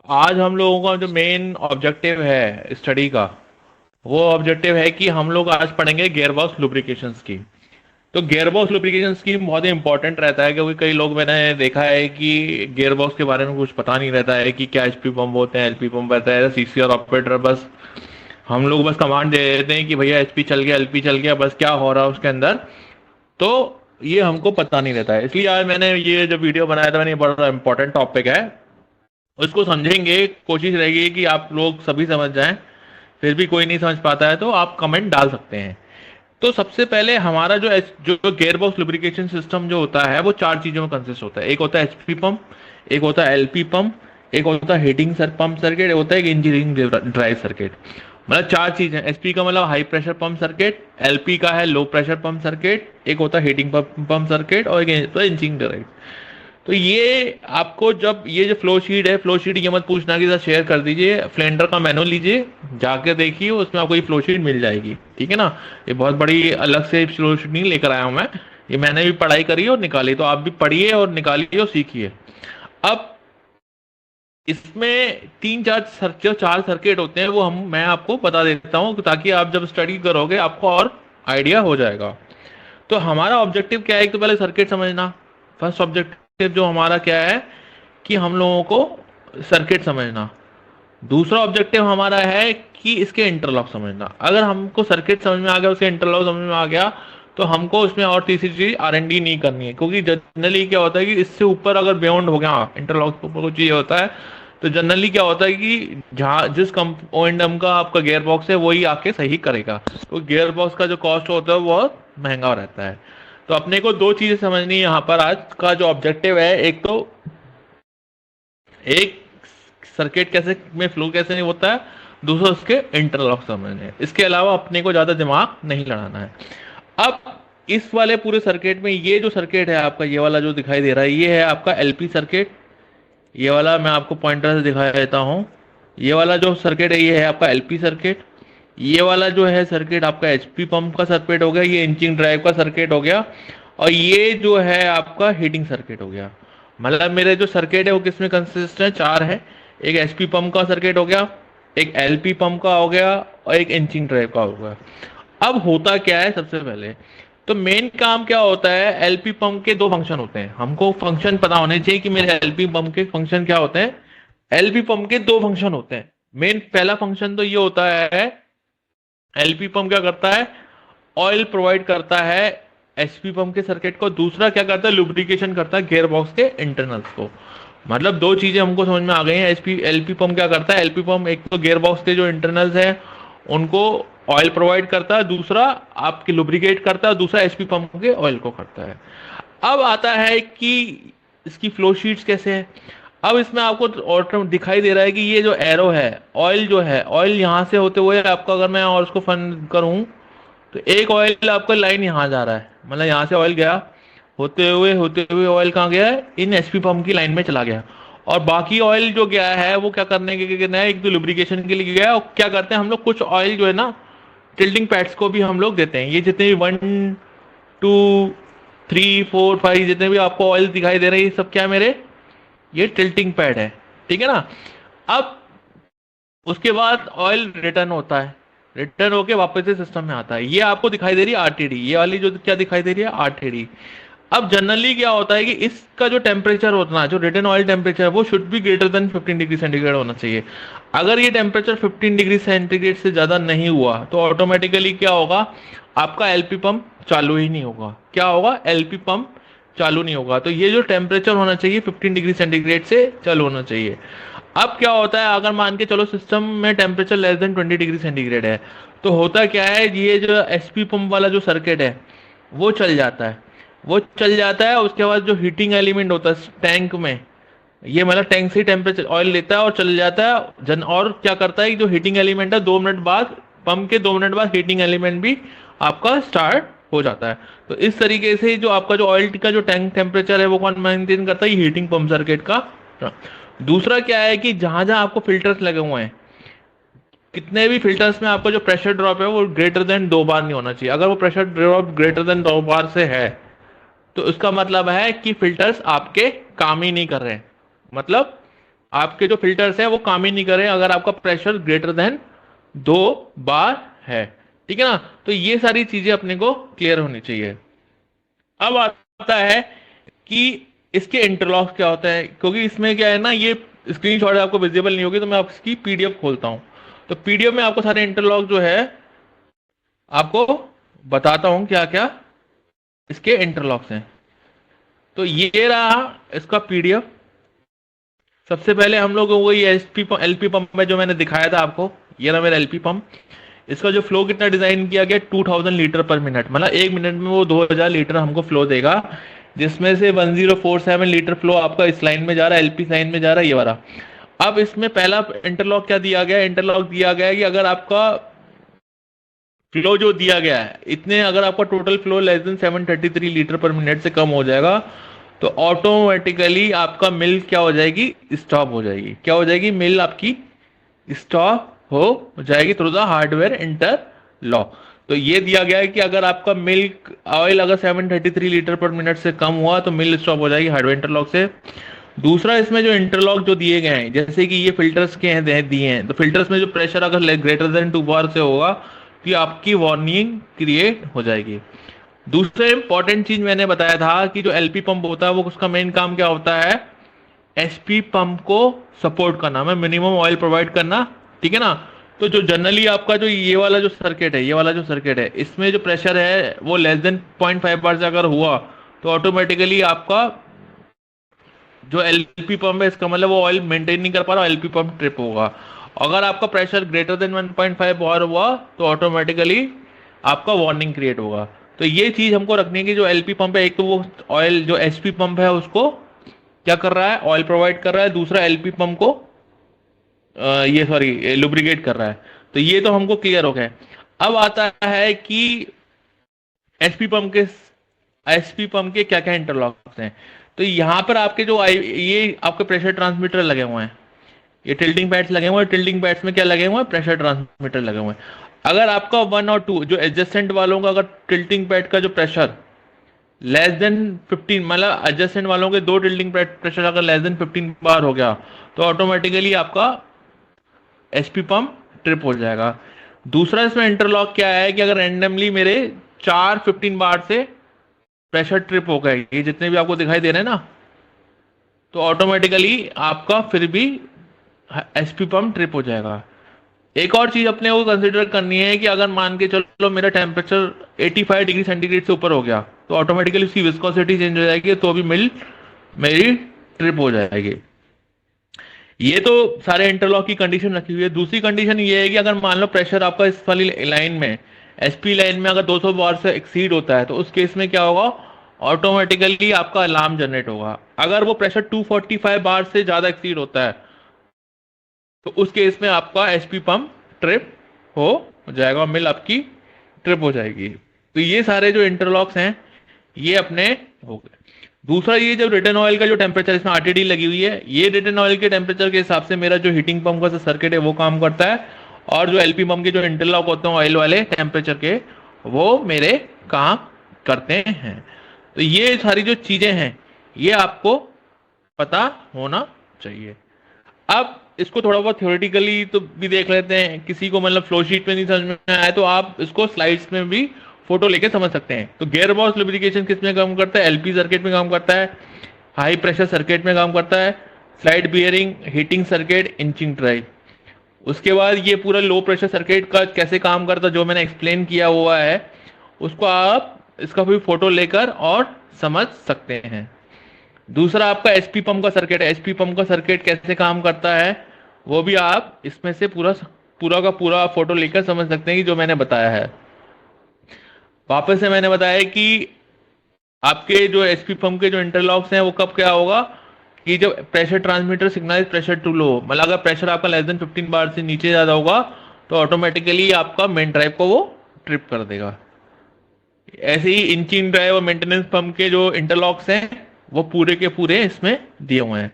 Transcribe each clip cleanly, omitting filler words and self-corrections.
आज हम लोगों का जो मेन ऑब्जेक्टिव है स्टडी का, वो ऑब्जेक्टिव है कि हम लोग आज पढ़ेंगे गियर बॉक्स लुब्रिकेशंस की। तो गियर बॉक्स लुब्रिकेशन स्कीम बहुत ही इंपॉर्टेंट रहता है, क्योंकि कई लोग मैंने देखा है कि गियर बॉक्स के बारे में कुछ पता नहीं रहता है कि क्या एचपी पंप होते हैं, एलपी पंप रहता है, सीसी और ऑपरेटर। बस हम लोग बस कमांड दे देते हैं कि भैया एचपी चल गया, एलपी चल गया, बस क्या हो रहा है उसके अंदर। तो ये हमको पता नहीं रहता है, इसलिए आज मैंने ये जो वीडियो बनाया था, मैंने ये बड़ा इंपॉर्टेंट टॉपिक है, उसको समझेंगे। कोशिश रहेगी कि आप लोग सभी समझ जाएं। फिर भी कोई नहीं समझ पाता है तो आप कमेंट डाल सकते हैं। तो सबसे पहले हमारा जो गियर बॉक्स लुब्रिकेशन सिस्टम जो होता है वो चार चीजों में कंसिस्ट होता है। एक होता है एचपी पंप, एक होता है एलपी पंप, एक होता है हीटिंग पंप सर्किट, एक होता है इंजीनियरिंग ड्राइव सर्किट। मतलब चार चीज है। एचपी का मतलब high pressure pump circuit, LP का है लो प्रेशर पंप सर्किट, एक होता है हीटिंग पंप सर्किट, और एक होता है इंजीनियरिंग ड्राइव। तो ये आपको जब ये जो फ्लो शीट है, फ्लो शीट ये मत पूछना कि सर शेयर कर दीजिए, फ्लेंडर का मैनुअल लीजिए, जाके देखिए, उसमें आपको ये फ्लो शीट मिल जाएगी। ठीक है ना। ये बहुत बड़ी अलग से फ्लो शीट नहीं लेकर आया हूं मैं, ये मैंने भी पढ़ाई करी और निकाली, तो आप भी पढ़िए और निकालिए और सीखिए। अब इसमें जो चार सर्किट होते हैं वो हम मैं आपको बता देता हूँ, ताकि आप जब स्टडी करोगे आपको और आइडिया हो जाएगा। तो हमारा ऑब्जेक्टिव क्या है, एक तो पहले सर्किट समझना। फर्स्ट ऑब्जेक्टिव जो हमारा क्या है कि हम लोगों को सर्किट समझना। दूसरा ऑब्जेक्टिव हमारा है कि इसके इंटरलॉक समझना। अगर हमको सर्किट समझ में आ गया, उसके इंटरलॉक समझ में आ गया, तो हमको उसमें और तीसरी चीज आर एन डी नहीं करनी है, क्योंकि जनरली क्या होता है कि इससे ऊपर अगर बियॉन्ड हो गया, इंटरलॉक के ऊपर कुछ चीज होता है, तो जनरली क्या होता है कि जहाँ जिस ओ एंड एम का आपका गियर बॉक्स है वही आके सही करेगा। तो गियर बॉक्स का जो कॉस्ट होता है वो बहुत महंगा रहता है। तो अपने को दो चीजें समझनी है यहाँ पर। आज का जो ऑब्जेक्टिव है, एक तो एक सर्किट कैसे में फ्लो कैसे नहीं होता है, दूसरा उसके इंटरलॉक समझने हैं। इसके अलावा अपने को ज्यादा दिमाग नहीं लड़ाना है। अब इस वाले पूरे सर्किट में ये जो सर्किट है आपका, ये वाला जो दिखाई दे रहा है, ये है आपका एलपी सर्किट। ये वाला मैं आपको पॉइंटर से दिखा देता हूँ। ये वाला जो सर्किट है ये है आपका एलपी सर्किट। ये वाला जो है सर्किट आपका एचपी पंप का सर्किट हो गया, ये इंचिंग ड्राइव का सर्किट हो गया, और ये जो है आपका हीटिंग सर्किट हो गया। मतलब मेरे जो सर्किट है वो किसमें कंसिस्ट है, चार है। एक एचपी पंप का सर्किट हो गया, एक एलपी पंप का हो गया, और एक इंचिंग ड्राइव का हो गया। अब होता क्या है, सबसे पहले तो मेन काम क्या होता है, एलपी पंप के दो फंक्शन होते हैं। हमको फंक्शन पता होने चाहिए कि मेरे एलपी पंप के फंक्शन क्या होते हैं। एलपी पंप के दो फंक्शन होते हैं। मेन पहला फंक्शन तो ये होता है, एलपी पंप क्या करता है, ऑयल प्रोवाइड करता है एचपी पंप के सर्किट को। दूसरा क्या करता है, लुब्रिकेशन करता है गियर बॉक्स के इंटरनल्स को। मतलब दो चीजें हमको समझ में आ गई हैं। एलपी पंप क्या करता है, एलपी पंप एक तो गियर बॉक्स के जो इंटरनल्स है उनको ऑयल प्रोवाइड करता है, दूसरा आपके लुब्रिकेट करता है, दूसरा एचपी पंप के ऑयल को करता है। अब आता है कि इसकी फ्लो शीट्स कैसे है। अब इसमें आपको ऑटो दिखाई दे रहा है कि ये जो एरो है, ऑयल जो है, ऑयल यहाँ से होते हुए आपका, अगर मैं और उसको फन करूँ, तो एक ऑयल आपका लाइन यहाँ जा रहा है, मतलब यहाँ से ऑयल गया, होते हुए ऑयल कहाँ गया है, इन एचपी पंप की लाइन में चला गया। और बाकी ऑयल जो गया है वो क्या करने के लिए है, एक तो लुब्रिकेशन के लिए गया है। और क्या करते हैं हम लोग, कुछ ऑयल जो है ना टिल्टिंग पैड्स को भी हम लोग देते हैं। ये जितने भी 1 2 3 4 5 जितने भी आपको ऑयल दिखाई दे रहे हैं, ये सब क्या है मेरे, ये टिल्टिंग पैड है। ठीक है ना। अब उसके बाद ऑयल रिटर्न होता है, रिटर्न होके वापस से सिस्टम में आता है। ये आपको दिखाई दे रही है आरटीडी, ये वाली जो क्या दिखाई दे रही है, आरटीडी। अब जनरली क्या होता है कि इसका जो टेम्परेचर होता है, जो रिटर्न ऑयल टेम्परेचर, वो should be greater than 15 degree centigrade होना चाहिए। अगर ये टेम्परेचर 15 डिग्री सेंटीग्रेड से ज्यादा नहीं हुआ तो ऑटोमेटिकली क्या होगा, आपका एलपी पंप चालू ही नहीं होगा। क्या होगा, एलपी पंप चालू नहीं होगा। तो ये जो टेम्परेचर होना चाहिए 15 डिग्री सेंटीग्रेड से चालू होना चाहिए। अब क्या होता है, अगर मान के चलो सिस्टम में temperature less than 20 degree centigrade है, तो होता क्या है, ये जो एचपी पंप वाला जो सर्किट है वो चल जाता है। वो चल जाता है, उसके बाद जो हीटिंग एलिमेंट होता है टैंक में, ये मतलब टैंक से टेम्परेचर ऑयल लेता है और चल जाता है और क्या करता है, जो हीटिंग एलिमेंट है 2 मिनट बाद, पंप के 2 मिनट बाद हीटिंग एलिमेंट भी आपका स्टार्ट हो जाता है। तो इस तरीके से जो आपका जो ऑयल का जो टैंक टेम्परेचर है वो कौन मेंटेन करता है, हीटिंग पंप सर्किट का। दूसरा क्या है कि जहां जहां आपको फिल्टर्स लगे हुए हैं, कितने भी फिल्टर्स में आपका जो प्रेशर ड्रॉप है वो ग्रेटर देन 2 बार नहीं होना चाहिए। अगर वो प्रेशर ड्रॉप ग्रेटर देन 2 बार से है तो उसका मतलब है कि फिल्टर्स आपके काम ही नहीं कर रहे हैं। मतलब आपके जो फिल्टर्स है वो काम ही नहीं करें अगर आपका प्रेशर ग्रेटर देन 2 बार है। ठीक है ना, तो ये सारी चीजें अपने को क्लियर होनी चाहिए। अब आता है कि इसके इंटरलॉक क्या होता है, क्योंकि इसमें क्या है ना, ये स्क्रीनशॉट आपको विजिबल नहीं होगी तो मैं आपकी पीडीएफ खोलता हूं। तो पीडीएफ में आपको सारे इंटरलॉक जो है आपको बताता हूं क्या क्या इसके इंटरलॉक्स हैं। तो ये रहा इसका पीडीएफ। सबसे पहले हम लोग वही एलपी पंप में जो मैंने दिखाया था आपको, ये रहा मेरा एलपी पंप। इसका जो फ्लो कितना डिजाइन किया गया, 2000 लीटर पर मिनट, मतलब 1 मिनट में वो 2000 लीटर हमको फ्लो देगा, जिसमें से 1047 लीटर फ्लो आपका इस लाइन में जा रहा है, एलपी लाइन में जा रहा है, ये वाला। अब इसमें पहला इंटरलॉक क्या दिया गया है, इंटरलॉक दिया गया है कि अगर आपका फ्लो जो दिया गया है इतने, अगर आपका total flow less than 733 litre पर मिनट से कम हो जाएगा तो ऑटोमेटिकली आपका मिल क्या हो जाएगी, स्टॉप हो जाएगी। क्या हो जाएगी, मिल आपकी स्टॉप हो जाएगी थ्रू द हार्डवेयर इंटरलॉक। तो ये दिया गया है कि अगर आपका मिल्क ऑयल अगर 733 लीटर पर मिनट से कम हुआ तो मिल स्टॉप हो जाएगी हार्डवेयर इंटरलॉक से। दूसरा, इसमें जो इंटरलॉक जो दिए गए हैं, जैसे कि ये फिल्टर्स के हैं दिए हैं, तो फिल्टर्स में जो प्रेशर अगर ग्रेटर देन 2 बार से होगा तो ये आपकी वार्निंग क्रिएट हो जाएगी। दूसरा इंपॉर्टेंट चीज मैंने बताया था कि जो एलपी पंप होता है वो उसका मेन काम क्या होता है, एचपी पंप को सपोर्ट करना, मैं मिनिमम ऑयल प्रोवाइड करना। ठीक है ना, तो जो जनरली आपका जो ये वाला जो सर्किट है, ये वाला जो सर्किट है, इसमें जो प्रेशर है वो लेस देन 0.5 बार से अगर हुआ तो ऑटोमेटिकली आपका जो एलपी पंप है इसका मतलब वो ऑयल मेंटेन नहीं कर पा रहा, एलपी पंप ट्रिप होगा। अगर आपका प्रेशर ग्रेटर देन 1.5 बार हुआ तो ऑटोमेटिकली आपका वार्निंग क्रिएट होगा। तो ये चीज हमको रखनी है कि जो एलपी पंप है, एक तो वो ऑयल जो एचपी पंप है उसको क्या कर रहा है, ऑयल प्रोवाइड कर रहा है, दूसरा एलपी पंप को ये सॉरी लुब्रिकेट कर रहा है। तो ये तो हमको क्लियर हो गया। अब आता है कि एचपी पंप के क्या क्या इंटरलॉक्स हैं। तो यहाँ पर आपके जो ये आपके प्रेशर ट्रांसमीटर लगे हुए हैं, ये टिल्टिंग पैड्स लगे हुए हैं, टिल्टिंग पैड्स में क्या लगे हुए हैं, प्रेशर ट्रांसमीटर लगे हुए हैं। अगर आपका 1 और 2 जो एडजस्टेंट वालों का अगर टिल्टिंग पैड का जो प्रेशर लेस देन 15, मतलब एडजस्टेंट वालों के 2 टिल्टिंग प्रेशर अगर लेस देन 15 बार हो गया तो ऑटोमेटिकली आपका एचपी पंप ट्रिप हो जाएगा। दूसरा इसमें इंटरलॉक क्या है कि अगर रैंडमली मेरे 4 15 बार से प्रेशर ट्रिप हो गए, ये जितने भी आपको दिखाई दे रहे हैं ना, तो ऑटोमेटिकली आपका फिर भी एचपी पंप ट्रिप हो जाएगा। एक और चीज अपने को कंसीडर करनी है कि अगर मान के चलो मेरा टेम्परेचर 85 डिग्री सेंटीग्रेड से ऊपर हो गया तो ऑटोमेटिकली उसकी विस्कोसिटी चेंज हो जाएगी, तो भी मिल मेरी ट्रिप हो जाएगी। ये तो सारे इंटरलॉक की कंडीशन रखी हुई है। दूसरी कंडीशन ये है कि अगर मान लो प्रेशर आपका इस वाली लाइन में, एसपी लाइन में अगर 200 बार से एक्सीड होता है तो उस केस में क्या होगा, ऑटोमेटिकली आपका अलार्म जनरेट होगा। अगर वो प्रेशर 245 बार से ज्यादा एक्सीड होता है तो उस केस में आपका एचपी पंप ट्रिप हो जाएगा, मिल आपकी ट्रिप हो जाएगी। तो ये सारे जो इंटरलॉक्स हैं ये अपने हो गए। दूसरा, ये जब रिटर्न ऑयल का जो टेम्परेचर, इसमें आरटीडी लगी हुई है, ये रिटर्न ऑयल के टेम्परेचर के हिसाब से मेरा जो हीटिंग पंप का सर्किट है वो काम करता है, और जो एलपी पंप के जो इंटरलॉक होते हैं ऑयल वाले टेम्परेचर के, वो मेरे काम करते हैं। तो ये सारी जो चीजें हैं ये आपको पता होना चाहिए। अब इसको थोड़ा बहुत थ्योरेटिकली तो भी देख लेते हैं, किसी को मतलब फ्लो शीट में नहीं समझ में आया तो आप इसको स्लाइड्स में भी फोटो लेके समझ सकते हैं। तो गियर बॉक्स लुब्रिकेशन किस में काम करता है, एलपी सर्किट में काम करता है, हाई प्रेशर सर्किट में काम करता है, slide bearing, heating circuit, inching drive. उसके बाद ये पूरा लो प्रेशर सर्किट का कैसे काम करता है जो मैंने एक्सप्लेन किया हुआ है, उसको आप इसका भी फोटो लेकर और समझ सकते हैं। दूसरा आपका एचपी पंप का सर्किट है, एचपी पंप का सर्किट कैसे काम करता है वो भी आप इसमें से पूरा का पूरा फोटो लेकर समझ सकते हैं कि जो मैंने बताया है। वापस से मैंने बताया कि आपके जो एचपी पंप के जो इंटरलॉक्स हैं वो कब क्या होगा कि जब pressure transmitter signal pressure too low, मतलब अगर प्रेशर आपका लेस देन 15 बार से नीचे ज्यादा होगा तो ऑटोमेटिकली आपका मेन ड्राइव को वो ट्रिप कर देगा। ऐसे ही इंचिंग ड्राइव और मेंटेनेंस पंप के जो इंटरलॉक्स हैं वो पूरे के पूरे इसमें दिए हुए हैं।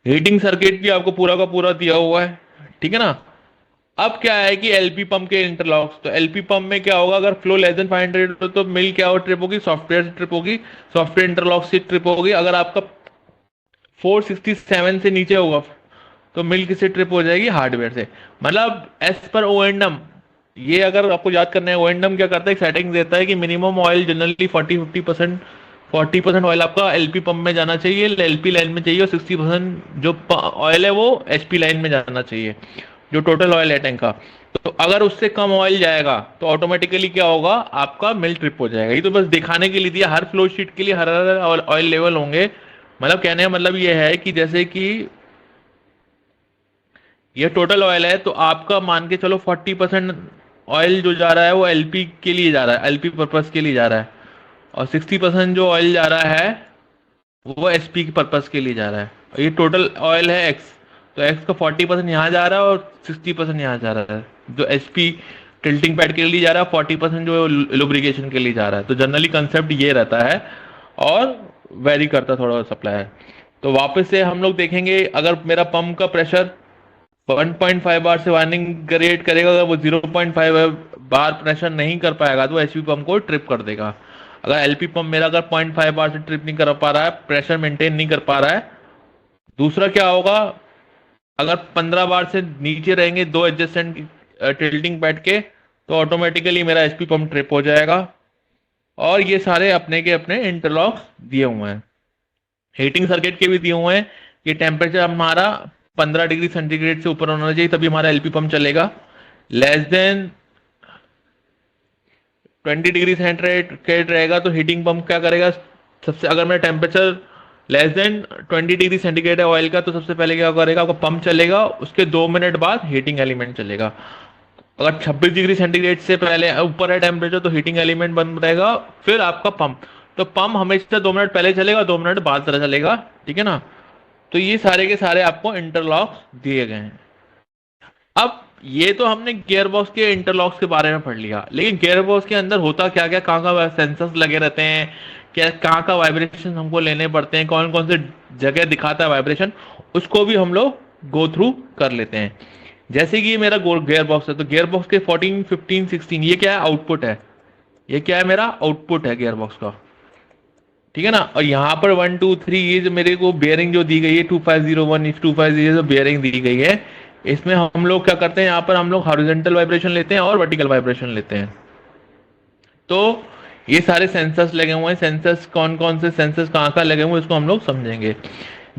हीटिंग सर्किट भी आपको पूरा का पूरा दिया हुआ है, ठीक है ना। अब क्या है कि एलपी पंप के इंटरलॉक्स, तो एलपी पंप में क्या होगा, अगर फ्लो लेस देन 500 हो तो मिल क्या हो ट्रिप होगी, सॉफ्टवेयर से ट्रिप होगी, सॉफ्टवेयर इंटरलॉक से ट्रिप होगी। अगर आपका 467 से नीचे होगा तो मिल्क किससे ट्रिप हो जाएगी? हार्डवेयर से। मतलब as per O and M, ये अगर आपको याद करना है, ओ एंड एम क्या करता है, एक सेटिंग देता है कि मिनिमम ऑयल जनरली 40-50%, 40% ऑयल आपका एलपी पंप में जाना चाहिए, एलपी लाइन में चाहिए, और 60% जो ऑयल है वो एचपी लाइन में जाना चाहिए, जो टोटल ऑयल है टैंक का। तो अगर उससे कम ऑयल जाएगा तो ऑटोमेटिकली क्या होगा, आपका मिल ट्रिप हो जाएगा। ये तो बस दिखाने के लिए दिया, हर फ्लो शीट के लिए हर हर ऑयल लेवल होंगे। मतलब कहने का मतलब ये है कि जैसे कि ये टोटल ऑयल है, तो आपका मान के चलो 40% ऑयल जो जा रहा है वो एलपी के लिए जा रहा है, एलपी पर्पस के लिए जा रहा है, और 60% जो ऑयल जा रहा है वो एसपी के पर्पस के लिए जा रहा है। और ये टोटल ऑयल है एक्स, तो एक्स का 40% यहाँ जा रहा है और 60% यहाँ जा रहा है, जो एसपी टिल्टिंग पैड के लिए जा रहा है, 40% जो लुब्रिकेशन के लिए जा रहा है। तो जनरली कंसेप्ट ये रहता है, और वेरी करता थोड़ा सप्लाई। तो वापस से हम लोग देखेंगे, अगर मेरा पंप का प्रेशर 1.5 बार से वार्निंग क्रिएट करेगा, अगर वो 0.5 बार प्रेशर नहीं कर पाएगा तो एचपी पंप को ट्रिप कर देगा। अगर एलपी पंप मेरा अगर 0.5 बार से ट्रिप नहीं कर पा रहा है, प्रेशर मेंटेन नहीं कर पा रहा है, दूसरा क्या होगा, अगर 15 बार से नीचे रहेंगे दो एडजस्टेंट टिल्टिंग पैड के, तो ऑटोमेटिकली मेरा एचपी पंप ट्रिप हो जाएगा। और ये सारे अपने के अपने इंटरलॉक्स दिए हुए हैं, हीटिंग सर्किट के भी दिए हुए हैं कि टेम्परेचर हमारा 15 डिग्री सेंटीग्रेड से ऊपर होना चाहिए तभी हमारा एलपी पंप चलेगा। लेस देन 20 डिग्री सेंटीग्रेड रहेगा तो हीटिंग पंप क्या करेगा, सबसे अगर मेरा temperature less than 20 degree centigrade है ऑयल का, तो सबसे पहले क्या करेगा, आपका पंप चलेगा, उसके 2 मिनट बाद हीटिंग एलिमेंट चलेगा। अगर 26 डिग्री सेंटीग्रेड से पहले ऊपर है टेम्परेचर तो हीटिंग एलिमेंट बंद रहेगा, फिर आपका पंप। तो पंप हमेशा 2 मिनट पहले चलेगा, 2 मिनट बाद तरह चलेगा, ठीक है ना। तो ये सारे के सारे आपको इंटरलॉक्स दिए गए हैं। अब ये तो हमने गियर बॉक्स के इंटरलॉक्स के बारे में पढ़ लिया, लेकिन गियर बॉक्स के अंदर होता क्या क्या, कहाँ कहाँ सेंसर्स लगे रहते हैं, क्या कहाँ का वाइब्रेशन हमको लेने पड़ते हैं, कौन कौन से जगह दिखाता है वाइब्रेशन, उसको भी हम लोग गो थ्रू कर लेते हैं। जैसे कि ये मेरा गियर बॉक्स है, तो गियर बॉक्स के 14, 15, 16 ये क्या है, आउटपुट है, ये क्या है, मेरा आउटपुट है गियर बॉक्स का, ठीक है ना। और यहाँ पर 1, 2, 3 ये जो मेरे को बेयरिंग जो दी गई है 2501, 25 जो बेयरिंग दी गई है, इसमें हम लोग क्या करते हैं, यहाँ पर हम लोग हॉरिजॉन्टल वाइब्रेशन लेते हैं और वर्टिकल वाइब्रेशन लेते हैं। तो ये सारे सेंसर्स लगे हुए हैं, सेंसर्स कौन कौन से सेंसर्स कहाँ कहाँ लगे हुए हैं इसको हम लोग समझेंगे।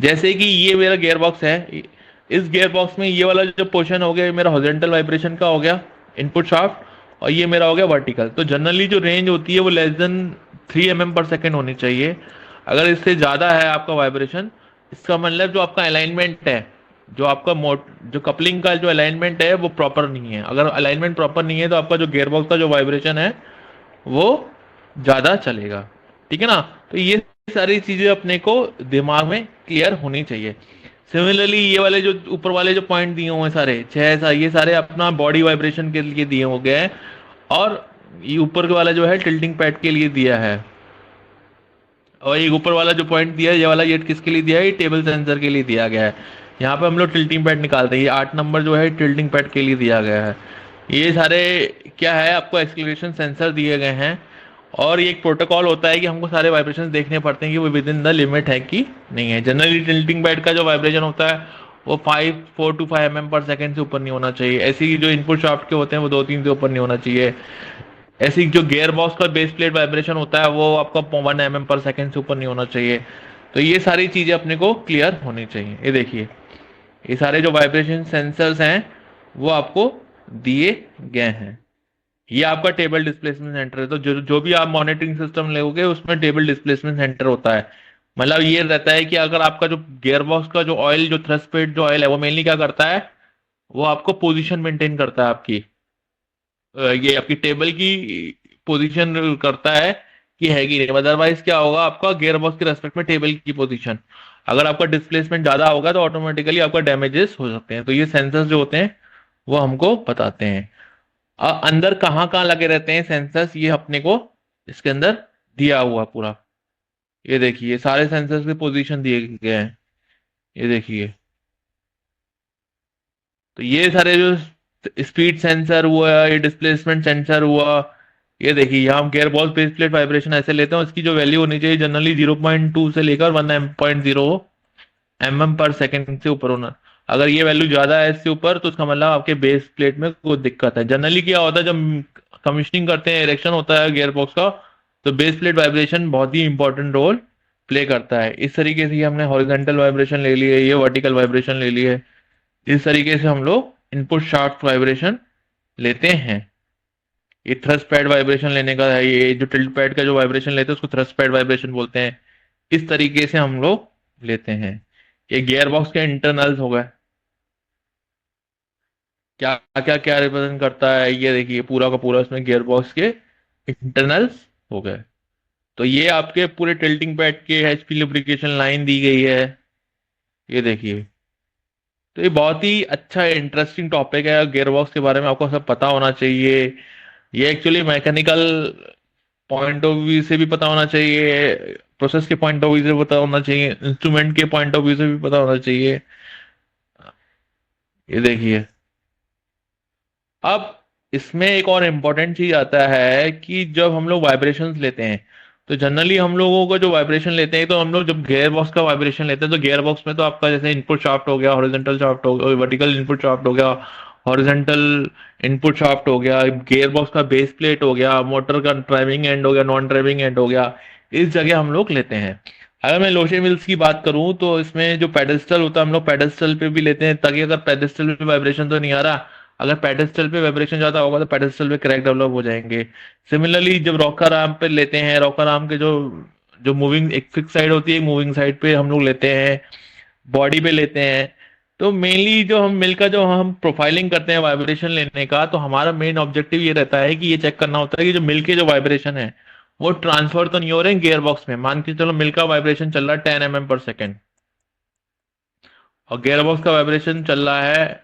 जैसे कि ये मेरा गियर बॉक्स है, इस गियर बॉक्स में ये वाला जो पोर्शन हो गया ये मेरा हॉरिजॉन्टल वाइब्रेशन का हो गया, इनपुट शाफ्ट, और ये मेरा हो गया वर्टिकल। तो जनरली जो रेंज होती है वो लेस देन 3 mm/s होनी चाहिए। अगर इससे ज़्यादा है आपका वाइब्रेशन, इसका मतलब जो आपका अलाइनमेंट है, जो आपका जो कपलिंग का जो अलाइनमेंट है वो प्रॉपर नहीं है। अगर अलाइनमेंट प्रॉपर नहीं है तो आपका जो गियर बॉक्स का जो वाइब्रेशन है वो ज़्यादा चलेगा, ठीक है ना। तो ये सारी चीज़ें अपने को दिमाग में क्लियर होनी चाहिए। सिमिलरली ये वाले जो ऊपर वाले जो पॉइंट दिए हुए हैं सारे 6, ये सारे अपना बॉडी वाइब्रेशन के लिए दिए हो गए हैं, और ये ऊपर वाला जो है टिल्टिंग पैड के लिए दिया है, और ये ऊपर वाला जो पॉइंट दिया है ये वाला, ये किसके लिए दिया है, ये टेबल सेंसर के लिए दिया गया है। यहाँ पे हम लोग टिल्टिंग पैड निकालते हैं, ये 8 नंबर जो है टिल्टिंग पैड के लिए दिया गया है। ये सारे क्या है, आपको एक्सीलरेशन सेंसर दिए गए हैं, और ये एक प्रोटोकॉल होता है कि हमको सारे वाइब्रेशन देखने पड़ते हैं कि वो विद इन द लिमिट है कि नहीं है। जनरली टिल्टिंग पैड का जो वाइब्रेशन होता है वो 4 to 5 mm/s से ऊपर नहीं होना चाहिए। ऐसे ही जो इनपुट शाफ्ट के होते हैं वो 2-3 से ऊपर नहीं होना चाहिए। ऐसी जो गियर बॉक्स का बेस प्लेट वाइब्रेशन होता है वो आपका 1 mm/s से ऊपर नहीं होना चाहिए। तो ये सारी चीजें अपने को क्लियर होनी चाहिए। ये देखिए, ये सारे जो वाइब्रेशन सेंसर्स हैं वो आपको दिए गए हैं। ये आपका टेबल डिस्प्लेसमेंट सेंटर है, तो जो भी आप मॉनिटरिंग सिस्टम लोगे उसमें टेबल डिस्प्लेसमेंट सेंटर होता है। मतलब ये रहता है कि अगर आपका जो गियर बॉक्स का जो ऑयल, जो थ्रस्ट पेड जो ऑयल है वो मेनली क्या करता है, वो आपको पोजीशन मेंटेन करता है आपकी, ये आपकी टेबल की पोजीशन करता है कि है कि नहीं। अदरवाइज क्या होगा, आपका गियर बॉक्स के रेस्पेक्ट में टेबल की पोजीशन, अगर आपका डिस्प्लेसमेंट ज्यादा होगा तो ऑटोमेटिकली आपका डैमेजेस हो सकते हैं। तो ये सेंसर्स जो होते हैं वो हमको बताते हैं। अंदर कहाँ कहाँ लगे रहते हैं सेंसर्स, ये अपने को इसके अंदर दिया हुआ पूरा। ये देखिए सारे सेंसर्स की पोजीशन दिए गए हैं, ये देखिए। तो ये सारे जो स्पीड सेंसर हुआ, ये डिस्प्लेसमेंट सेंसर हुआ, ये देखिए यहाँ हम gear box base plate vibration ऐसे लेते हैं, उसकी जो वैल्यू होनी चाहिए जनरली 0.2 से लेकर 1.0 mm/s से ऊपर होना। अगर ये वैल्यू ज्यादा है इससे ऊपर तो उसका मतलब आपके बेस प्लेट में कोई दिक्कत है। जनरली क्या होता है जब कमीशनिंग करते हैं, इरेक्शन होता है गियर बॉक्स का, तो बेस प्लेट वाइब्रेशन बहुत ही इंपॉर्टेंट रोल प्ले करता है। इस तरीके से हमने हॉरिजॉन्टल वाइब्रेशन ले ली है, ये वर्टिकल वाइब्रेशन ले ली है। इस तरीके से हम लोग इनपुट शाफ्ट वाइब्रेशन लेते हैं। ये थ्रस्ट पैड वाइब्रेशन लेने का है, ये जो टिल्ट पैड का जो वाइब्रेशन लेते हैं उसको थ्रस्ट पैड वाइब्रेशन बोलते हैं। इस तरीके से हम लोग लेते हैं। ये गियर बॉक्स के इंटरनल्स हो गए। क्या क्या क्या रिप्रेजेंट करता है ये देखिए, पूरा का पूरा इसमें गियर बॉक्स के इंटरनल्स हो गए। तो ये आपके पूरे टिल्टिंग पैड के एचपी लुब्रिकेशन लाइन दी गई है, ये देखिए। तो ये बहुत ही अच्छा इंटरेस्टिंग टॉपिक है, गियर बॉक्स के बारे में आपको सब पता होना चाहिए। ये actually mechanical point of view से भी पता होना चाहिए, प्रोसेस के पॉइंट ऑफ व्यू से पता होना चाहिए, इंस्ट्रूमेंट के पॉइंट ऑफ व्यू से भी पता होना चाहिए। ये देखिए। अब इसमें एक और इम्पोर्टेंट चीज आता है कि जब हम लोग वाइब्रेशंस लेते हैं, तो जनरली हम लोगों को जो वाइब्रेशन लेते हैं, तो हम लोग जब गियर बॉक्स का वाइब्रेशन लेते हैं तो गियर बॉक्स में तो आपका जैसे इनपुट शाफ्ट हो गया, हॉरिजॉन्टल शाफ्ट हो गया, वर्टिकल इनपुट शाफ्ट हो गया, हॉरिजॉन्टल इनपुट शाफ्ट हो गया, गियर बॉक्स का बेस प्लेट हो गया, मोटर का ड्राइविंग एंड हो गया, नॉन ड्राइविंग एंड हो गया। इस जगह हम लोग लेते हैं। अगर मैं लोशे मिल्स की बात करूं तो इसमें जो पेडेस्टल होता है हम लोग पेडेस्टल पे भी लेते हैं, ताकि अगर पेडेस्टल पे वाइब्रेशन तो नहीं आ रहा, अगर पेडेस्टल पे वाइब्रेशन ज्यादा होगा तो पेडेस्टल पे क्रैक डेवलप हो जाएंगे। सिमिलरली जब रॉकर आर्म पे लेते हैं, रॉकर आर्म के जो जो मूविंग एक फिक्स साइड होती है, मूविंग साइड पे हम लोग लेते हैं, बॉडी पे लेते हैं। तो मेनली जो हम मिल का जो हम प्रोफाइलिंग करते हैं वाइब्रेशन लेने का, तो हमारा मेन ऑब्जेक्टिव ये रहता है कि ये चेक करना होता है कि जो मिल के जो वाइब्रेशन है वो ट्रांसफर तो नहीं हो रहे हैं गियर बॉक्स में। मान के चलो मिल का वाइब्रेशन चल रहा है 10 mm/s और गियर बॉक्स का वाइब्रेशन चल रहा है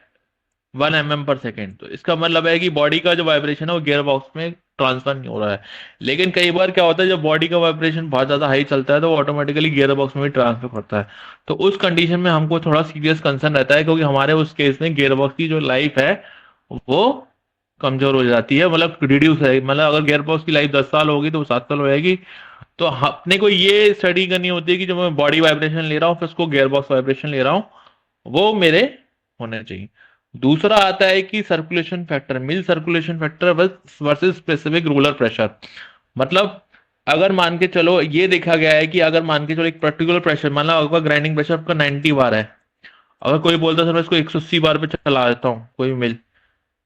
1 mm/s, तो इसका मतलब है कि बॉडी का जो वाइब्रेशन है वो गियर बॉक्स में ट्रांसफर नहीं हो रहा है। लेकिन कई बार क्या होता है जब बॉडी का वाइब्रेशन बहुत ज्यादा हाई चलता है तो वो ऑटोमेटिकली गियर बॉक्स में भी ट्रांसफर करता है। तो उस कंडीशन में हमको थोड़ा सीरियस कंसर्न रहता है, क्योंकि हमारे उस केस में गियर बॉक्स की जो लाइफ है वो कमजोर हो जाती है, मतलब रिड्यूस है। मतलब अगर गियर बॉक्स की लाइफ 10 साल होगी तो वो 7 साल हो जाएगी। तो अपने को ये स्टडी करनी होती है कि जो मैं बॉडी वाइब्रेशन ले रहा हूँ फिर उसको गियर बॉक्स वाइब्रेशन ले रहा हूँ वो मेरे होने चाहिए। दूसरा आता है कि circulation factor, mill circulation factor versus specific roller pressure. मतलब अगर मान के चलो ये देखा गया है कि अगर मान के चलो एक पर्टिकुलर प्रेशर, मान लो आपका ग्राइंडिंग प्रेशर आपका 90 बार है, अगर कोई बोलता है सर मैं इसको 180 बार पे चला देता हूँ कोई मिल,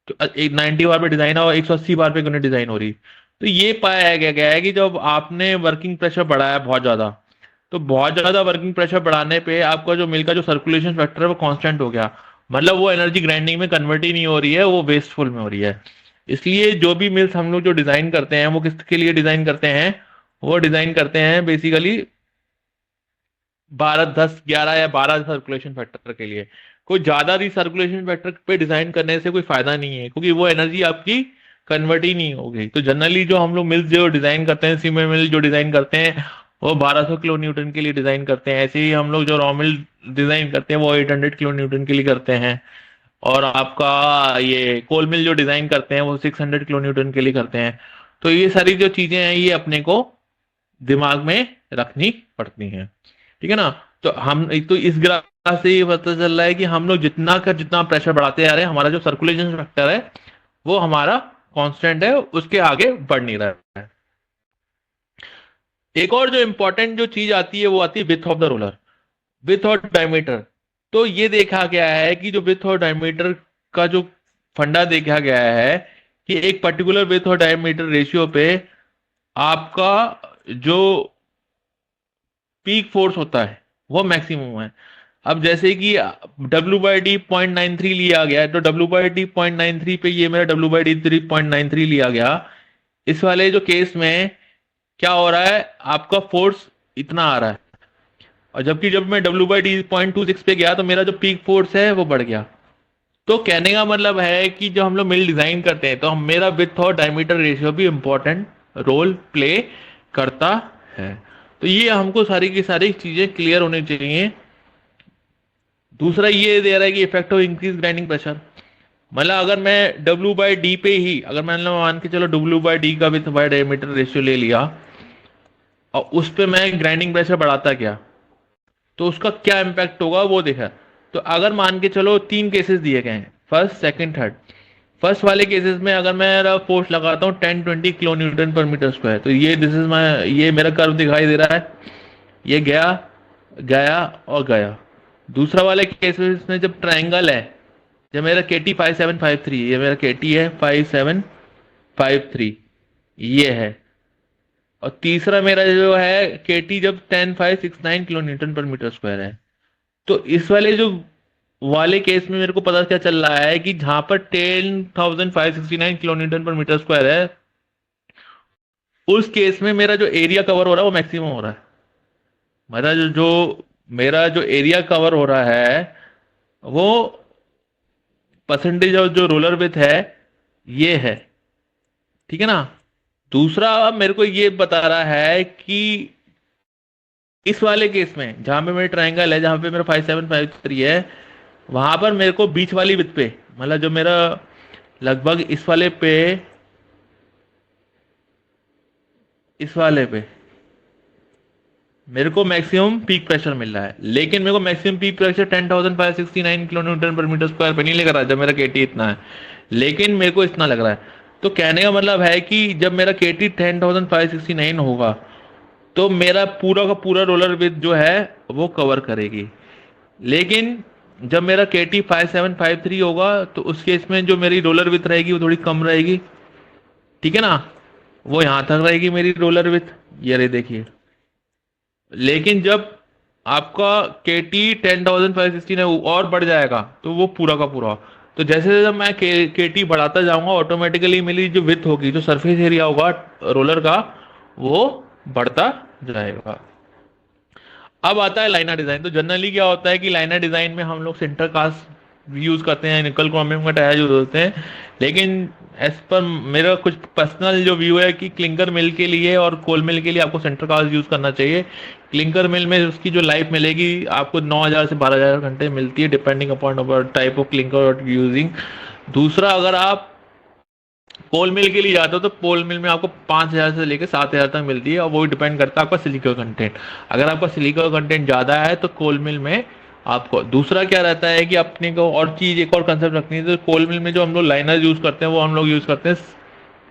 तो एक 90 बार पे डिजाइन और 180 बार पे क्यों डिजाइन हो रही। तो ये पाया गया है कि जब आपने वर्किंग प्रेशर बढ़ाया बहुत ज्यादा, तो बहुत ज्यादा वर्किंग प्रेशर बढ़ाने पे आपका जो मिल का जो सर्कुलेशन फैक्टर है वो कांस्टेंट हो गया। मतलब वो एनर्जी ग्राइंडिंग में कन्वर्ट ही नहीं हो रही है, वो वेस्टफुल में हो रही है। इसलिए जो भी मिल्स हम लोग जो डिजाइन करते हैं वो किसके लिए डिजाइन करते हैं, वो डिजाइन करते हैं बेसिकली 12 10 11 या 12 सर्कुलेशन फैक्टर के लिए। कोई ज्यादा रिसर्कुलेशन फैक्टर पे डिजाइन करने से कोई फायदा नहीं है, क्योंकि वो एनर्जी आपकी कन्वर्ट ही नहीं होगी। तो जनरली जो हम लोग मिल्स जो डिजाइन करते हैं, सीमेंट मिल जो डिजाइन करते हैं वो 1200 किलो न्यूटन के लिए डिजाइन करते हैं। ऐसे ही हम लोग जो रॉ मिल डिजाइन करते हैं वो 800 किलो न्यूटन के लिए करते हैं। और आपका ये कोल मिल जो डिजाइन करते हैं वो 600 किलो न्यूटन के लिए करते हैं। तो ये सारी जो चीजें हैं ये अपने को दिमाग में रखनी पड़ती हैं, ठीक है ना। तो हम एक तो इस ग्राफ से ये पता चल रहा है कि हम लोग जितना का जितना प्रेशर बढ़ाते जा रहे हैं, हमारा जो सर्कुलेशन फैक्टर है वो हमारा कांस्टेंट है, उसके आगे बढ़ नहीं रहा है। एक और जो इंपॉर्टेंट जो चीज आती है वो आती है width of the roller, with और डायमीटर। तो ये देखा गया है कि जो विथ और डायमीटर का जो फंडा देखा गया है कि एक पर्टिकुलर विथ और डायमीटर रेशियो पे आपका जो पीक फोर्स होता है वो मैक्सिमम है। अब जैसे कि W/D 0.93 लिया गया है, तो W/D 0.93 पे ये मेरा W/D 3.93 लिया गया। इस वाले जो केस में क्या हो रहा है, आपका फोर्स इतना आ रहा है, और जबकि जब मैं W/D 0.26 पे गया तो मेरा जो पीक फोर्स है वो बढ़ गया। तो कहने का मतलब है कि जो हम लोग मिल डिजाइन करते हैं तो हम मेरा विथ और डायमीटर रेशियो भी इंपॉर्टेंट रोल प्ले करता है। तो ये हमको सारी की सारी चीजें क्लियर होनी चाहिए। दूसरा ये दे रहा है कि effect of increase grinding pressure. मतलब अगर मैं W/D पे ही, अगर मान के चलो W/D का विथ बाय डायमीटर रेशियो ले लिया और उस पे मैं ग्राइंडिंग प्रेशर बढ़ाता गया, तो उसका क्या इम्पैक्ट होगा वो देखा। तो अगर मान के चलो 3 केसेस दिए गए हैं, फर्स्ट सेकंड थर्ड। फर्स्ट वाले केसेस में अगर मैं फोर्स लगाता हूँ 10-20 किलो न्यूटन पर मीटर स्क्वायर, तो ये दिस इज माई, ये मेरा कर्व दिखाई दे रहा है, ये गया, गया और गया। दूसरा वाले केसेस में जब ट्राइंगल है, जब मेरा के टी 5753, ये मेरा के टी है 5753, ये है। और तीसरा मेरा जो है के टी जब 10569 किलो न्यूटन पर मीटर स्क्वायर है। तो इस वाले जो वाले केस में मेरे को पता क्या चल रहा है कि जहां पर 10,569 किलो न्यूटन पर मीटर स्क्वायर है, उस केस में मेरा जो एरिया कवर हो रहा है वो मैक्सिमम हो रहा है। मेरा जो मेरा जो एरिया कवर हो रहा है वो परसेंटेज ऑफ जो रोलर विथ है, ये है। ठीक है ना। दूसरा मेरे को ये बता रहा है कि इस वाले केस में जहां पे मेरा ट्रायंगल है, जहां पे मेरा 5753 है, वहां पर मेरे को बीच वाली विथ पे, मतलब जो मेरा लगभग इस वाले पे मेरे को मैक्सिमम पीक प्रेशर मिल रहा है। लेकिन मेरे को maximum peak pressure 10,569 kilo Newton पर मीटर स्क्वायर पे नहीं लग रहा है, जब मेरा केटी इतना है, लेकिन मेरे को इतना लग रहा है। तो कहने का मतलब है कि जब मेरा केटी 10,569 होगा तो मेरा पूरा का पूरा रोलर विथ जो है वो कवर करेगी। लेकिन जब मेरा के टी 5753 होगा तो उस केस में जो मेरी रोलर विथ रहेगी वो थोड़ी कम रहेगी। ठीक है ना। वो यहां तक रहेगी मेरी रोलर विथ, ये रही देखिए। लेकिन जब आपका के टी 10,516 है और बढ़ जाएगा तो वो पूरा का पूरा। तो जैसे जब मैं के टी बढ़ाता जाऊंगा, ऑटोमेटिकली मेरी जो विथ होगी, जो सरफेस एरिया होगा रोलर का, वो बढ़ता जाएगा। अब आता है लाइनर डिजाइन। तो जनरली क्या होता है कि लाइनर डिजाइन में हम लोग सेंटर कास्ट यूज करते हैं, निकल क्रोमियम का टायर यूज होते हैं। लेकिन एज पर मेरा कुछ पर्सनल जो व्यू है कि क्लिंकर मिल के लिए और कोल मिल के लिए आपको सेंटर कास्ट यूज करना चाहिए। क्लिंकर मिल में उसकी जो लाइफ मिलेगी आपको 9,000 से 12,000 घंटे मिलती है, depending upon type of clinker using. दूसरा, अगर आप पोल मिल के लिए जाते हो तो पोल मिल में आपको 5,000 से लेकर 7,000 तक मिलती है, और वो डिपेंड करता है आपका सिलिकॉन कंटेंट। अगर आपका सिलिकॉन कंटेंट ज़्यादा है तो कोल मिल में आपको। दूसरा क्या रहता है कि अपने को और चीज़, एक और कंसेप्ट रखनी है, तो कोल मिल में जो हम लोग लाइनर यूज़ करते हैं वो हम लोग यूज़ करते हैं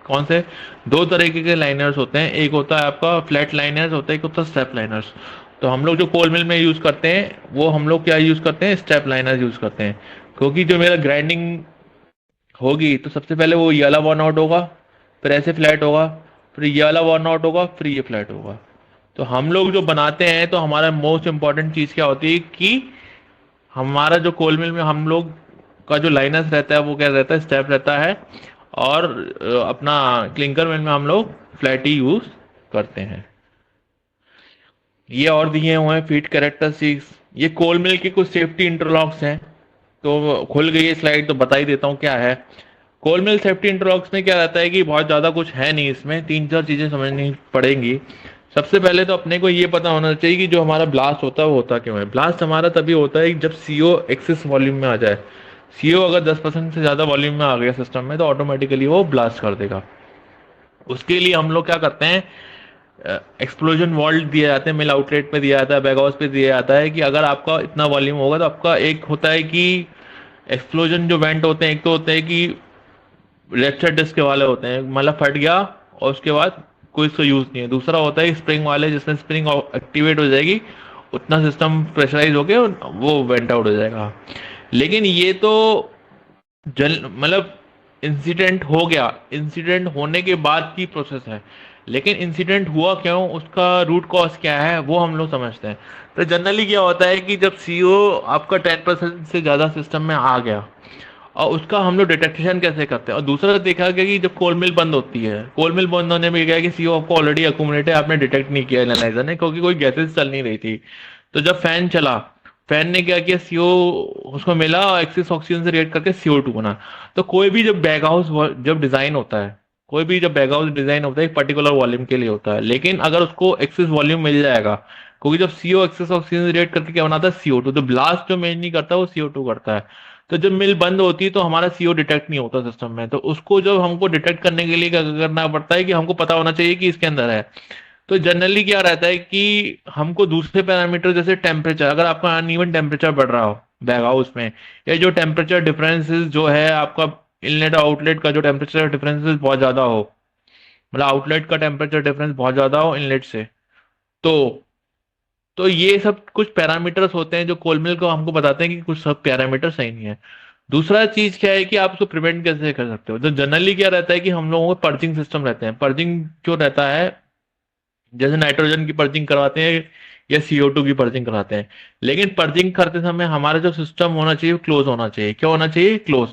कौन से, दो तरीके के लाइनर्स होते हैं। एक होता है आपका फ्लैट लाइनर्स होता है, एक होता है स्टेप लाइनर्स। तो हम लोग जो कोल मिल में यूज़ करते हैं वो हम लोग क्या यूज़ करते हैं, स्टेप लाइनर्स यूज़ करते हैं। क्योंकि जो मेरा ग्राइंडिंग होगी तो सबसे पहले वो ये वाला वन आउट होगा, फिर ऐसे फ्लैट होगा, फिर ये वाला वन आउट होगा, फिर ये फ्लैट होगा। तो हम लोग जो बनाते हैं तो हमारा मोस्ट इंपॉर्टेंट चीज़ क्या होती है कि हमारा जो कोल मिल में हम लोग का जो लाइनस रहता है वो क्या रहता है, स्टेप रहता है। और अपना क्लिंकर मिल में हम लोग फ्लैट ही यूज करते हैं। ये और दिए हुए हैं फीड कैरेक्टरिस्टिक्स। ये कोल मिल के कुछ सेफ्टी इंटरलॉक्स हैं। तो खुल गई है स्लाइड तो बता ही देता हूँ क्या है। कोल मिल सेफ्टी इंटरलॉक्स में क्या रहता है कि बहुत ज़्यादा कुछ है नहीं, इसमें 3-4 चीज़ें समझनी पड़ेंगी। सबसे पहले तो अपने को ये पता होना चाहिए कि जो हमारा ब्लास्ट होता है वो होता क्यों है। ब्लास्ट हमारा तभी होता है जब सीओ एक्सेस वॉल्यूम में आ जाए। सीओ अगर 10% से ज़्यादा वॉल्यूम में आ गया सिस्टम में तो ऑटोमेटिकली वो ब्लास्ट कर देगा। उसके लिए हम लोग क्या करते हैं, एक्सप्लोजन वॉल्ट दिया जाते हैं, मिल आउटलेट पे दिया जाता है, बैग हाउस पे दिया जाता है कि अगर आपका इतना वॉल्यूम होगा तो आपका एक होता है कि एक्सप्लोजन जो वेंट होते हैं, एक तो होते हैं कि लेफ्ट साइड डिस्क के वाले होते हैं, मतलब फट गया और उसके बाद कोई इसका यूज नहीं है। दूसरा होता है स्प्रिंग वाले, जिसमें स्प्रिंग एक्टिवेट हो जाएगी, उतना सिस्टम प्रेशराइज होके वो वेंट आउट हो जाएगा। लेकिन ये तो मतलब इंसिडेंट हो गया, इंसिडेंट होने के बाद की प्रोसेस है। लेकिन इंसिडेंट हुआ क्यों, उसका रूट कॉज क्या है, वो हम लोग समझते हैं। तो जनरली क्या होता है कि जब सीओ आपका 10% से ज़्यादा सिस्टम में आ गया, और उसका हम लोग डिटेक्शन कैसे करते हैं। और दूसरा देखा गया कि जब कोल मिल बंद होती है, कोल मिल बंद होने में क्या है कि सीओ आपको ऑलरेडी अक्यूमुलेट है, आपने डिटेक्ट नहीं किया एनालाइजर ने, क्योंकि कोई गैसेज चल नहीं रही थी। तो जब फैन चला, फैन ने क्या किया, सीओ उसको मिला और एक्सेस ऑक्सीजन से रिएक्ट करके CO2 बना। तो कोई भी जब बैग हाउस जब डिजाइन होता है, कोई भी जब बैग हाउस डिजाइन होता है एक पर्टिकुलर वॉल्यूम के लिए होता है। लेकिन अगर उसको एक्सेस वॉल्यूम मिल जाएगा, क्योंकि जब सीओ एक्सेस ऑक्सीजन से रिएक्ट करके क्या बनाता है, CO2। तो ब्लास्ट जो मेन नहीं करता वो CO2 करता है। तो जब मिल बंद होती है तो हमारा सीओ डिटेक्ट नहीं होता सिस्टम में। तो उसको जब हमको डिटेक्ट करने के लिए क्या करना पड़ता है कि हमको पता होना चाहिए कि इसके अंदर है। तो जनरली क्या रहता है कि हमको दूसरे पैरामीटर जैसे टेम्परेचर, अगर आपका अनइवन टेम्परेचर बढ़ रहा हो, बैग हाउस में। ये जो टेम्परेचर डिफरेंसेस जो है आपका, इनलेट आउटलेट का जो टेम्परेचर डिफरेंसेस बहुत ज्यादा हो, मतलब आउटलेट का टेम्परेचर डिफरेंस बहुत ज्यादा हो इनलेट से, तो तो ये सब कुछ पैरामीटर्स होते हैं जो कोल मिल को हमको बताते हैं कि कुछ सब पैरामीटर सही नहीं है। दूसरा चीज क्या है कि आप उसको प्रिवेंट कैसे कर सकते हो। तो जनरली क्या रहता है कि हम लोगों को पर्जिंग सिस्टम रहते हैं। पर्जिंग क्यों रहता है, जैसे नाइट्रोजन की पर्जिंग करवाते हैं या CO2 की पर्जिंग कराते हैं, लेकिन पर्जिंग करते समय हमारा जो सिस्टम होना चाहिए वो क्लोज होना चाहिए। क्या होना चाहिए? क्लोज।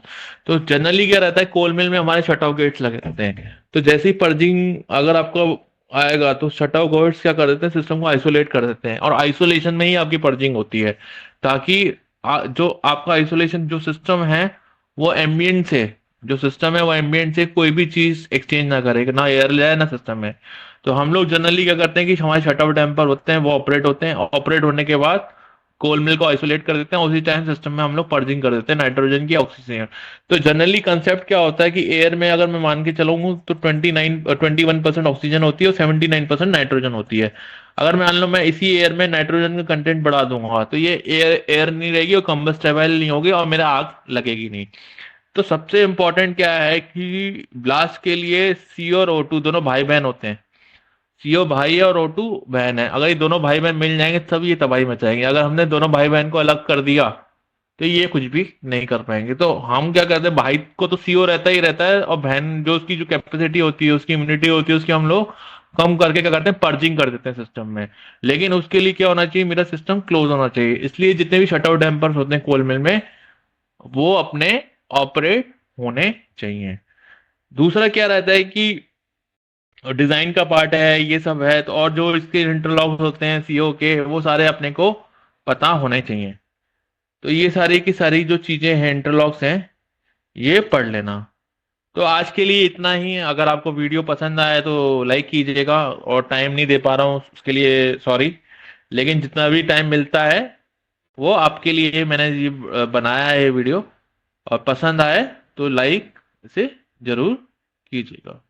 तो जनरली क्या रहता है, कोल मिल में हमारे शट ऑफ गेट्स लगे रहते हैं। तो जैसे ही पर्जिंग अगर आपको आएगा तो शट ऑफ गेट्स क्या कर देते हैं, सिस्टम को आइसोलेट कर देते हैं, और आइसोलेशन में ही आपकी पर्जिंग होती है, ताकि जो आपका आइसोलेशन जो सिस्टम है वो एम्बियंट से, जो सिस्टम है वो एम्बियंट से कोई भी चीज एक्सचेंज ना करे, ना एयर जाए ना सिस्टम में। तो हम लोग जनरली क्या करते हैं कि हमारे शट ऑफ डैम्पर होते हैं वो ऑपरेट होते हैं, ऑपरेट होने के बाद कोल मिल को आइसोलेट कर देते हैं, उसी टाइम सिस्टम में हम लोग पर्जिंग कर देते हैं नाइट्रोजन की ऑक्सीजन। तो जनरली कंसेप्ट क्या होता है कि एयर में अगर मैं मान के चलूंगा तो 21% ऑक्सीजन होती है और 79% नाइट्रोजन होती है। अगर मान लो मैं इसी एयर में नाइट्रोजन का कंटेंट बढ़ा दूंगा तो ये एयर एयर नहीं रहेगी और कंबस्टेबल नहीं होगी और मेरा आग लगेगी नहीं। तो सबसे इंपॉर्टेंट क्या है कि ब्लास्ट के लिए CO और O2 दोनों भाई बहन होते हैं। CO भाई है और O2 बहन है। अगर ये दोनों भाई बहन मिल जाएंगे तब ये तबाही मचाएंगे। अगर हमने दोनों भाई बहन को अलग कर दिया तो ये कुछ भी नहीं कर पाएंगे। तो हम क्या करते हैं, भाई को तो CO रहता ही रहता है, और बहन जो उसकी जो कैपेसिटी होती है, उसकी इम्यूनिटी होती है, उसकी हम लोग कम करके क्या करते हैं, पर्जिंग कर देते हैं सिस्टम में। लेकिन उसके लिए क्या होना चाहिए, मेरा सिस्टम क्लोज होना चाहिए। इसलिए जितने भी शट आउट डैम्पर्स होते हैं कोल मिल में वो अपने ऑपरेट होने चाहिए। दूसरा क्या रहता है कि डिजाइन का पार्ट है, ये सब है, तो और जो इसके इंटरलॉक्स होते हैं CO के, वो सारे अपने को पता होने चाहिए। तो ये सारी की सारी जो चीजें हैं, इंटरलॉक्स हैं, ये पढ़ लेना। तो आज के लिए इतना ही। अगर आपको वीडियो पसंद आए तो लाइक कीजिएगा, और टाइम नहीं दे पा रहा हूँ उसके लिए सॉरी, लेकिन जितना भी टाइम मिलता है वो आपके लिए मैंने ये बनाया है ये वीडियो, और पसंद आए तो लाइक इसे जरूर कीजिएगा।